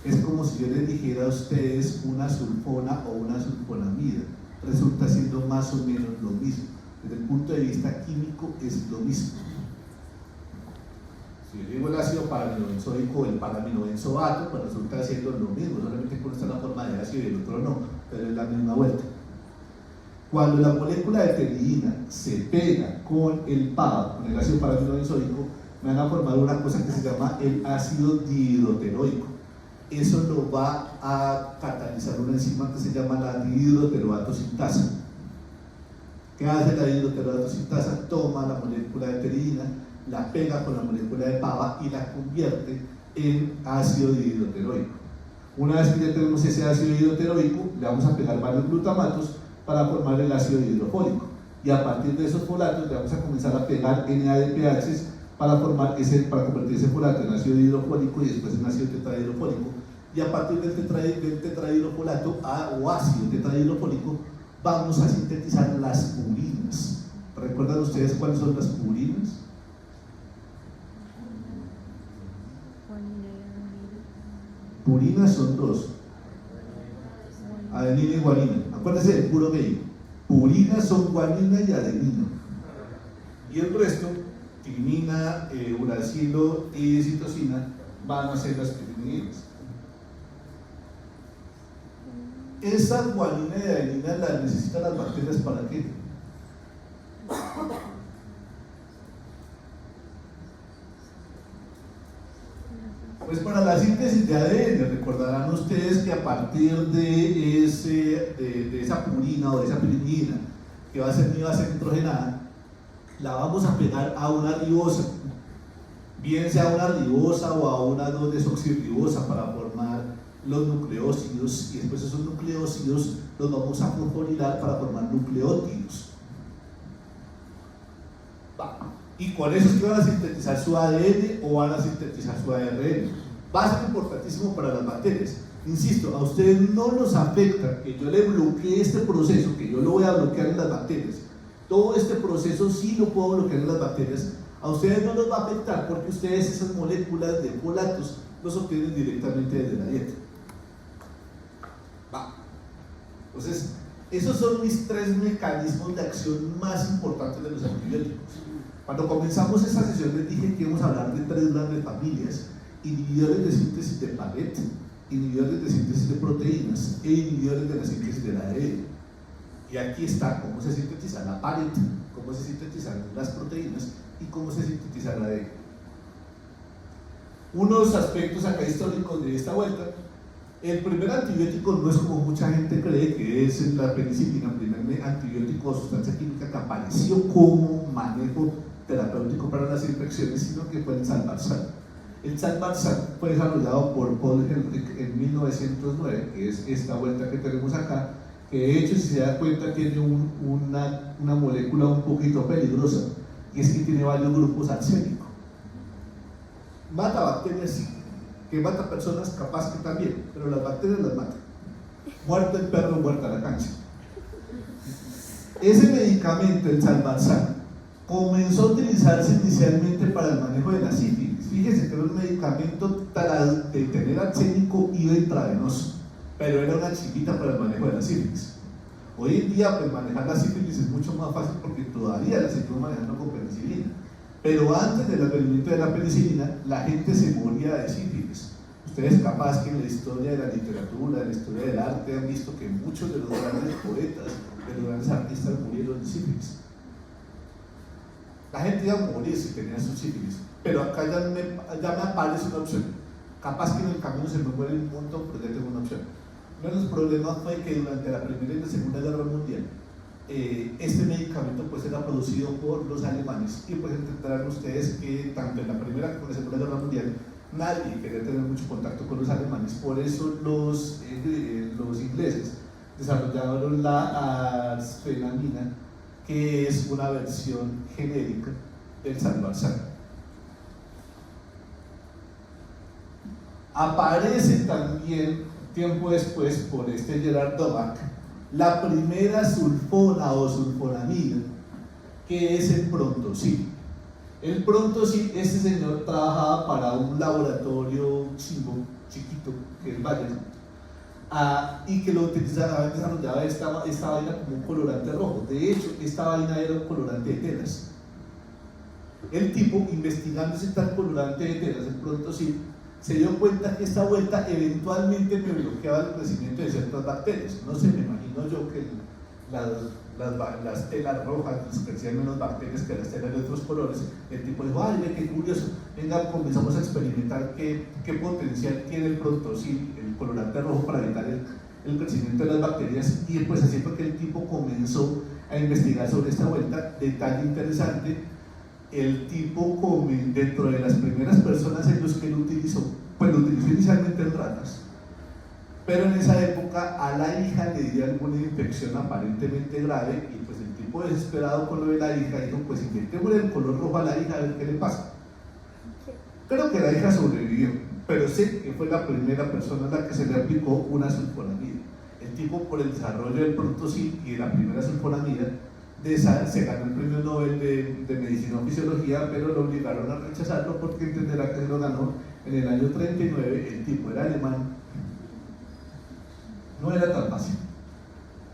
Es como si yo les dijera a ustedes una sulfona o una sulfonamida. Resulta siendo más o menos lo mismo. Desde el punto de vista químico es lo mismo. Si yo digo el ácido paraminobenzoico o el paraminobenzoato, pues resulta siendo lo mismo, solamente que uno está en la forma de ácido y el otro no, pero es la misma vuelta. Cuando la molécula de pteridina se pega con el PAB, con el ácido paraminobenzoico, me van a formar una cosa que se llama el ácido dihidroteroico. Eso lo va a catalizar una enzima que se llama la dihidroteroato sintasa. ¿Qué hace la dihidroteroato sintasa? Toma la molécula de pteridina, la pega con la molécula de PABA y la convierte en ácido dihidroteroico. Una vez que ya tenemos ese ácido dihidroteroico, le vamos a pegar varios glutamatos para formar el ácido hidrofólico, y a partir de esos folatos le vamos a comenzar a pegar NADPHs para convertir ese folato en ácido hidrofólico y después en ácido tetrahidrofólico, y a partir del tetrahidrofolato o ácido tetrahidrofólico vamos a sintetizar las purinas. ¿Recuerdan ustedes cuáles son las purinas? Purinas son dos: adenina y guanina. Acuérdense del puro medio. Purinas son guanina y adenina. Y el resto, timina, uracilo y citosina, van a ser las pirimidinas. Esas guanina y adenina las necesitan las bacterias ¿para qué? Pues para la síntesis de ADN. Recordarán ustedes que a partir de esa purina o de esa pirimidina, que va a ser mi base nitrogenada, la vamos a pegar a una ribosa, bien sea una ribosa o a una 2-desoxirribosa, para formar los nucleósidos, y después esos nucleósidos los vamos a fosforilar para formar nucleótidos. Y con eso es que van a sintetizar su ADN o van a sintetizar su ARN. Va a ser importantísimo para las bacterias. Insisto, a ustedes no los afecta que yo le bloquee este proceso, que yo lo voy a bloquear en las bacterias. Todo este proceso sí lo puedo bloquear en las bacterias. A ustedes no los va a afectar porque ustedes esas moléculas de folatos los obtienen directamente desde la dieta. Va. Entonces, esos son mis 3 mecanismos de acción más importantes de los antibióticos. Cuando comenzamos esta sesión les dije que íbamos a hablar de 3 grandes familias: inhibidores de síntesis de PARET, inhibidores de síntesis de proteínas e inhibidores de la síntesis de la ADN. Y aquí está cómo se sintetiza la PARET, cómo se sintetizan las proteínas y cómo se sintetiza la ADN. Unos aspectos acá históricos de esta vuelta: el primer antibiótico no es como mucha gente cree, que es la penicilina, el primer antibiótico o sustancia química que apareció como manejo terapéutico para las infecciones, sino que fue el Salvarsan. El Salvarsan fue desarrollado por Paul Ehrlich en 1909, que es esta vuelta que tenemos acá, que de hecho, si se da cuenta, tiene una molécula un poquito peligrosa, y es que tiene varios grupos arsénicos. Mata bacterias, sí. Que mata personas, capaz que también, pero las bacterias las matan. Muerto el perro, muerta la cancha. Ese medicamento, el Salvarsan, comenzó a utilizarse inicialmente para el manejo de la sífilis. Fíjense que era un medicamento de tener arsénico y intravenoso, pero era una chiquita para el manejo de la sífilis. Hoy en día, pues, manejar la sífilis es mucho más fácil porque todavía la seguimos manejando con penicilina. Pero antes del advenimiento de la penicilina, la gente se moría de sífilis. Ustedes capaz que en la historia de la literatura, en la historia del arte, han visto que muchos de los grandes poetas, de los grandes artistas murieron de sífilis. La gente iba a morir si tenía su sífilis, pero acá ya me aparece una opción. Capaz que en el camino se me muere un montón, pero ya tengo una opción. Uno de los problemas fue que durante la Primera y la Segunda Guerra Mundial, este medicamento pues era producido por los alemanes, y pues entenderán ustedes que tanto en la Primera como en la Segunda Guerra Mundial nadie quería tener mucho contacto con los alemanes. Por eso los ingleses desarrollaron la arfenamina, que es una versión genérica del Salvarsan. Aparece también tiempo después por Gerard Doback la primera sulfona o sulfonamida, que es el Prontosil. El Prontosil, este señor trabajaba para un laboratorio chiquito, que es Bayer, y que lo utilizaba, desarrollaba esta vaina como un colorante rojo. De hecho, esta vaina era un colorante de telas. El tipo, investigando ese tal colorante de telas, el Prontosil, se dio cuenta que esta vuelta eventualmente me bloqueaba el crecimiento de ciertas bacterias. No sé, me imagino yo que las telas rojas crecían menos bacterias que las telas de otros colores. El tipo dijo: ay, ve, qué curioso, venga, comenzamos a experimentar qué potencial tiene el Prontosil, el colorante rojo, para evitar el crecimiento de las bacterias. Y pues así fue que el tipo comenzó a investigar sobre esta vuelta. Detalle interesante: el tipo, dentro de las primeras personas en los que lo utilizó, pues lo utilizó inicialmente en ratas, pero en esa época a la hija le dio alguna infección aparentemente grave, y pues el tipo, desesperado con lo de la hija, dijo: pues inyectémosle el color rojo a la hija a ver qué le pasa. Creo que la hija sobrevivió, pero sé que fue la primera persona a la que se le aplicó una sulfonamida. El tipo, por el desarrollo del Prontosil y de la primera sulfonamida, se ganó el premio Nobel de Medicina o Fisiología, pero lo obligaron a rechazarlo porque entenderá que se lo ganó en el año 39. El tipo era alemán, no era tan fácil.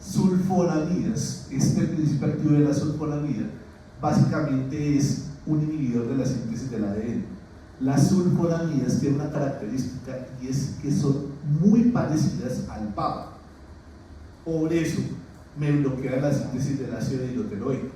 Sulfonamidas, este principio activo de la sulfonamida básicamente es un inhibidor de la síntesis del ADN. Las sulfonamidas tienen una característica, y es que son muy parecidas al PAPA. Por eso me bloquea la síntesis del ácido dihidroteroico.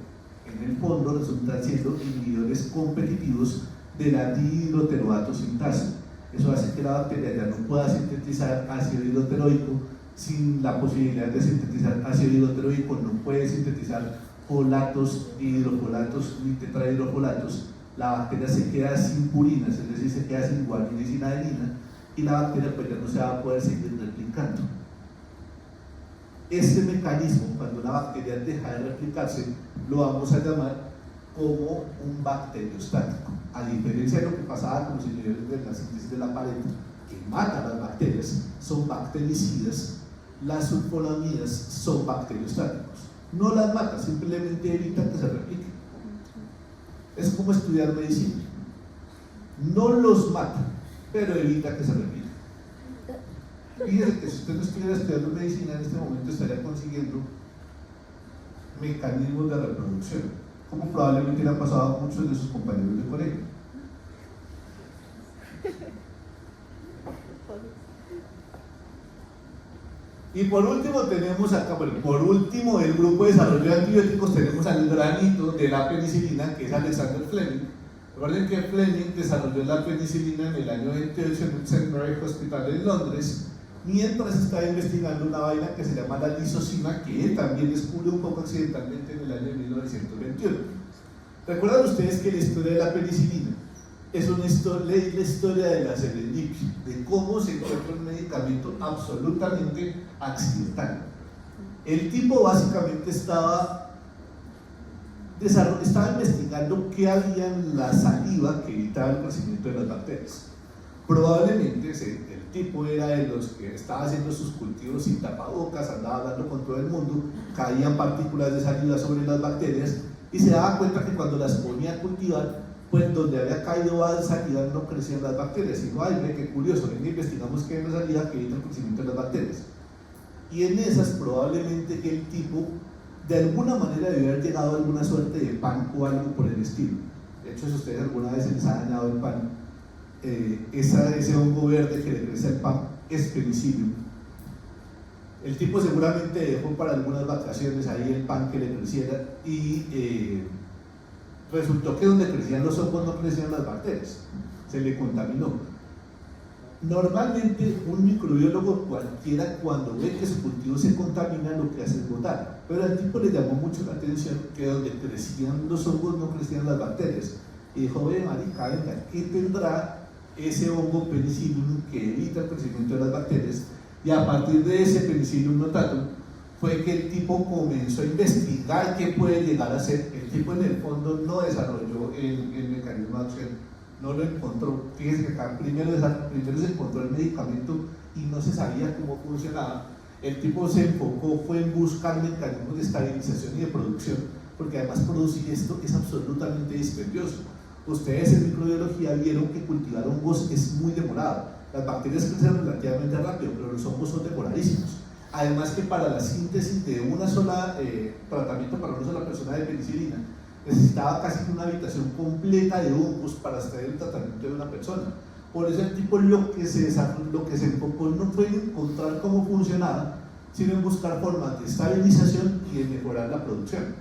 En el fondo resultan siendo inhibidores competitivos de la dihidroteroato sintasa. Eso hace que la bacteria ya no pueda sintetizar ácido dihidroteroico. Sin la posibilidad de sintetizar ácido dihidroteroico, no puede sintetizar folatos, hidrofolatos ni tetrahidrofolatos. La bacteria se queda sin purinas, es decir, se queda sin guanina y sin adenina, y la bacteria pues ya no se va a poder seguir replicando. Este mecanismo, cuando la bacteria deja de replicarse, lo vamos a llamar como un bacteriostático. A diferencia de lo que pasaba con los inhibidores de la síntesis de la pared, que matan las bacterias, son bactericidas, las sulfonamidas son bacteriostáticos. No las mata, simplemente evitan que se repliquen. Es como estudiar medicina. No los mata, pero evita que se repliquen. Fíjese que si usted no estuviera estudiando medicina en este momento estaría consiguiendo mecanismos de reproducción, como probablemente le ha pasado a muchos de sus compañeros de colegio. Y por último tenemos acá, bueno, por último del grupo de desarrollo de antibióticos tenemos al granito de la penicilina, que es Alexander Fleming. Recuerden que Fleming desarrolló la penicilina en el año 28 en el St. Mary Hospital en Londres, mientras estaba investigando una vaina que se llama la lisocima, que él también descubrió un poco accidentalmente en el año 1921. ¿Recuerdan ustedes que la historia de la penicilina es la historia de la serendipia, de cómo se encuentra un medicamento absolutamente accidental? El tipo básicamente estaba investigando qué había en la saliva que evitaba el crecimiento de las bacterias. Probablemente el tipo era de los que estaba haciendo sus cultivos sin tapabocas, andaba hablando con todo el mundo, caían partículas de saliva sobre las bacterias y se daba cuenta que cuando las ponía a cultivar, pues donde había caído saliva no crecían las bacterias. Y dijo, ay, qué curioso, investigamos qué hay en la saliva que evita el crecimiento de las bacterias. Y en esas probablemente que el tipo de alguna manera debió haber llegado a alguna suerte de pan o algo por el estilo. De hecho, si ustedes alguna vez se les ha dañado el pan, ese hongo verde que le crece al pan es penicillium. El tipo seguramente dejó para algunas vacaciones ahí el pan que le creciera y resultó que donde crecían los hongos no crecían las bacterias, se le contaminó. Normalmente un microbiólogo cualquiera, cuando ve que su cultivo se contamina, lo que hace es botar, pero al tipo le llamó mucho la atención que donde crecían los hongos no crecían las bacterias y dijo, ve marica, venga, ¿qué tendrá ese hongo penicillium que evita el crecimiento de las bacterias? Y a partir de ese penicillium notatum fue que el tipo comenzó a investigar qué puede llegar a ser. El tipo en el fondo no desarrolló el mecanismo de acción, no lo encontró. Fíjense que acá primero se encontró el medicamento y no se sabía cómo funcionaba. El tipo se enfocó fue en buscar mecanismos de estabilización y de producción, porque además producir esto es absolutamente dispendioso. Ustedes en microbiología vieron que cultivar hongos es muy demorado. Las bacterias crecen relativamente rápido, pero los hongos son demoradísimos. Además que para la síntesis de una sola tratamiento para una sola persona de penicilina necesitaba casi una habitación completa de hongos para hacer el tratamiento de una persona. Por eso el tipo lo que se enfocó no fue en encontrar cómo funcionaba, sino en buscar formas de estabilización y en mejorar la producción.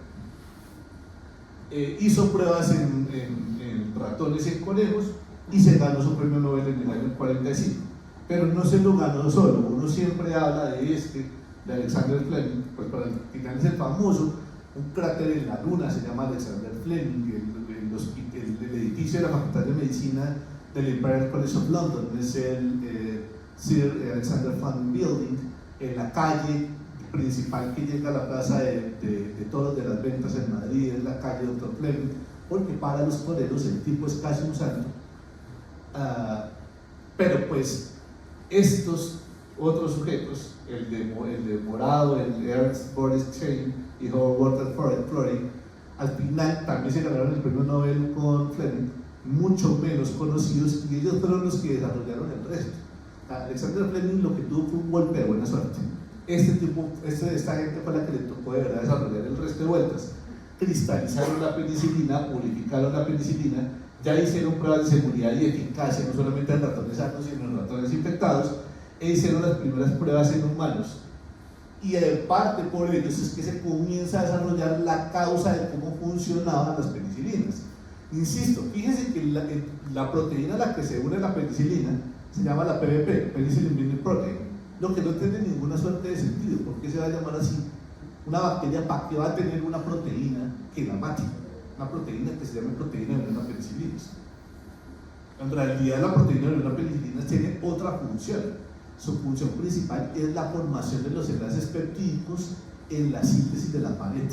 Hizo pruebas en ratones y en conejos y se ganó su premio Nobel en el año 45. Pero no se lo ganó solo, uno siempre habla de Alexander Fleming, pues para el final es el famoso, un cráter en la luna se llama Alexander Fleming, el edificio de la Facultad de Medicina del Imperial College of London, es el Sir Alexander Fleming Building, en la calle principal que llega a la plaza de Toros de las Ventas en Madrid, es la calle Dr. Fleming, porque para los toreros el tipo es casi un santo. Pero pues estos otros sujetos, el de Morado, el de Ernst Boris Chain y Howard Walter Florey, al final también se ganaron el premio Nobel con Fleming, mucho menos conocidos, y ellos fueron los que desarrollaron el resto. Alexander Fleming lo que tuvo fue un golpe de buena suerte. Esta gente fue la que le tocó de verdad desarrollar el resto de vueltas. Cristalizaron la penicilina, purificaron la penicilina, ya hicieron pruebas de seguridad y eficacia, no solamente en ratones sanos, sino en ratones infectados, e hicieron las primeras pruebas en humanos. Y en parte por ello es que se comienza a desarrollar la causa de cómo funcionaban las penicilinas. Insisto, fíjense que la proteína a la que se une la penicilina se llama la PBP, Penicillin Binding Protein, lo que no tiene ninguna suerte de sentido. ¿Por qué se va a llamar así? Una bacteria, ¿para qué va a tener una proteína que la mate? Una proteína que se llama proteína de una penicilina. En realidad la proteína de una penicilina tiene otra función. Su función principal es la formación de los enlaces peptídicos en la síntesis de la pared.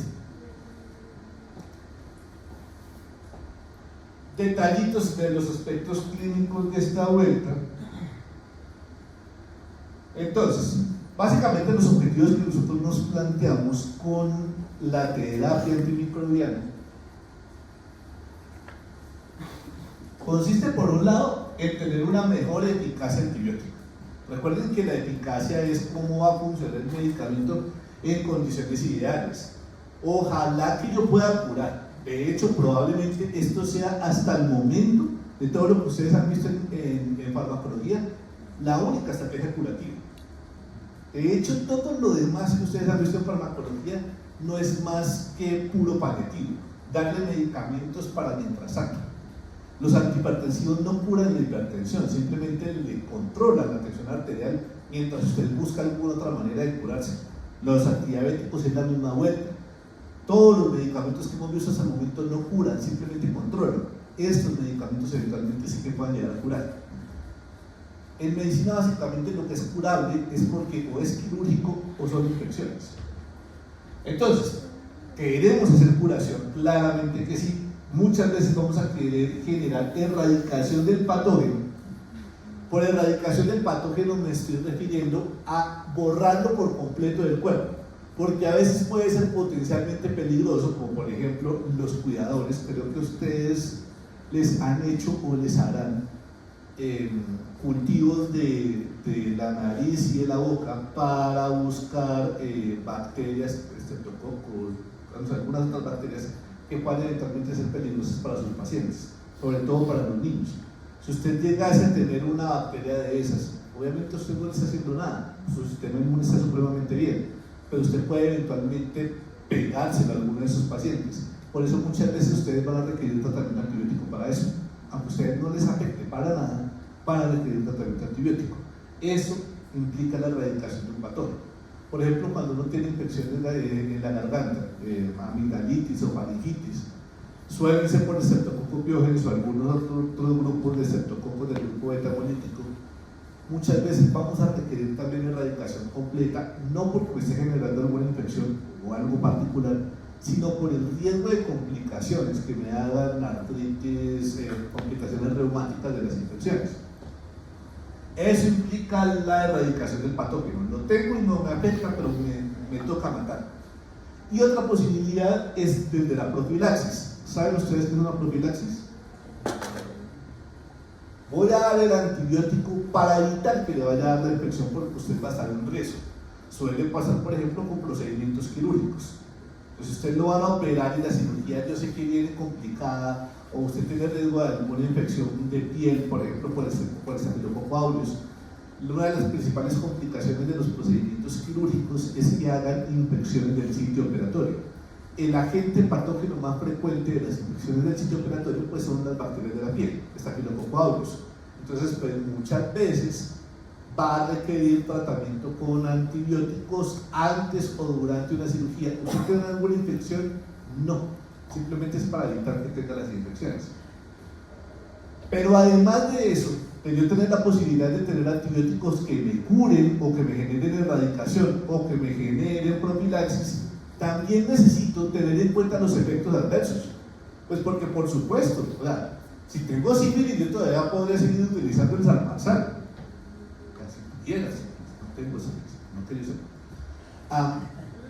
detallitos de los aspectos clínicos de esta vuelta. Entonces, básicamente los objetivos que nosotros nos planteamos con la terapia antimicrobiana consiste por un lado en tener una mejor eficacia antibiótica. Recuerden que la eficacia es cómo va a funcionar el medicamento en condiciones ideales. Ojalá que yo pueda curar. De hecho, probablemente esto sea hasta el momento de todo lo que ustedes han visto en farmacología, la única estrategia curativa. De hecho, todo lo demás que ustedes han visto en farmacología no es más que puro paliativo, darle medicamentos para mientras tanto. Los antihipertensivos no curan la hipertensión, simplemente le controlan la tensión arterial mientras usted busca alguna otra manera de curarse. Los antidiabéticos es la misma vuelta. Todos los medicamentos que hemos visto hasta el momento no curan, simplemente controlan. Estos medicamentos eventualmente sí que pueden llegar a curar. En medicina básicamente lo que es curable es porque o es quirúrgico o son infecciones. Entonces, ¿queremos hacer curación? Claramente que sí. Muchas veces vamos a querer generar erradicación del patógeno. Por erradicación del patógeno me estoy refiriendo a borrarlo por completo del cuerpo, porque a veces puede ser potencialmente peligroso, como por ejemplo los cuidadores. Creo que ustedes les han hecho o les harán cultivos de la nariz y de la boca para buscar bacterias, estreptococos, algunas otras bacterias que pueden eventualmente ser peligrosas para sus pacientes, sobre todo para los niños. Si usted llegase a tener una bacteria de esas, obviamente usted no le está haciendo nada, su sistema inmune está supremamente bien, pero usted puede eventualmente pegárselo a alguno de sus pacientes. Por eso muchas veces ustedes van a requerir un tratamiento antibiótico para eso. Aunque a ustedes no les afecte para nada, van a requerir un tratamiento antibiótico. Eso implica la erradicación de un patógeno. Por ejemplo, cuando uno tiene infecciones en la garganta, amigdalitis o faringitis, suelen ser por estreptococos biógenes o algunos otros grupos de estreptococos del grupo beta-hemolítico. Muchas veces vamos a requerir también erradicación completa, no porque esté generando alguna infección o algo particular, sino por el riesgo de complicaciones que me hagan artritis, complicaciones reumáticas de las infecciones. Eso implica la erradicación del patógeno. Lo tengo y no me afecta, pero me toca matar. Y otra posibilidad es desde la profilaxis. ¿Saben ustedes qué es una profilaxis? Voy a dar el antibiótico para evitar que le vaya a dar la infección porque usted va a estar en riesgo. Suele pasar, por ejemplo, con procedimientos quirúrgicos. Entonces, usted lo van a operar y la cirugía yo sé que viene complicada, o usted tiene riesgo de alguna infección de piel, por ejemplo, por Staphylococcus aureus. Una de las principales complicaciones de los procedimientos quirúrgicos es que hagan infecciones del sitio operatorio. El agente patógeno más frecuente de las infecciones del sitio operatorio pues son las bacterias de la piel, Staphylococcus aureus. Entonces, pues muchas veces va a requerir tratamiento con antibióticos antes o durante una cirugía. ¿Usted tiene alguna infección? No, simplemente es para evitar que tenga las infecciones. Pero además de eso, de yo tener la posibilidad de tener antibióticos que me curen o que me generen erradicación o que me generen profilaxis, también necesito tener en cuenta los efectos adversos. Pues porque por supuesto, o sea, si tengo sífilis yo todavía podría seguir utilizando el Salmaxan. Casi quieras, no tengo sífilis, no quería ser.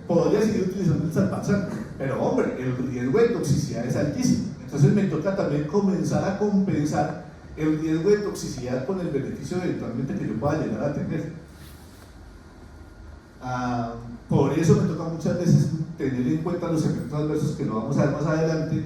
Podría seguir utilizando el Salmaxan, pero hombre, el riesgo de toxicidad es altísimo. Entonces me toca también comenzar a compensar el riesgo de toxicidad con el beneficio eventualmente que yo pueda llegar a tener. Por eso me toca muchas veces tener en cuenta los efectos adversos que lo vamos a ver más adelante,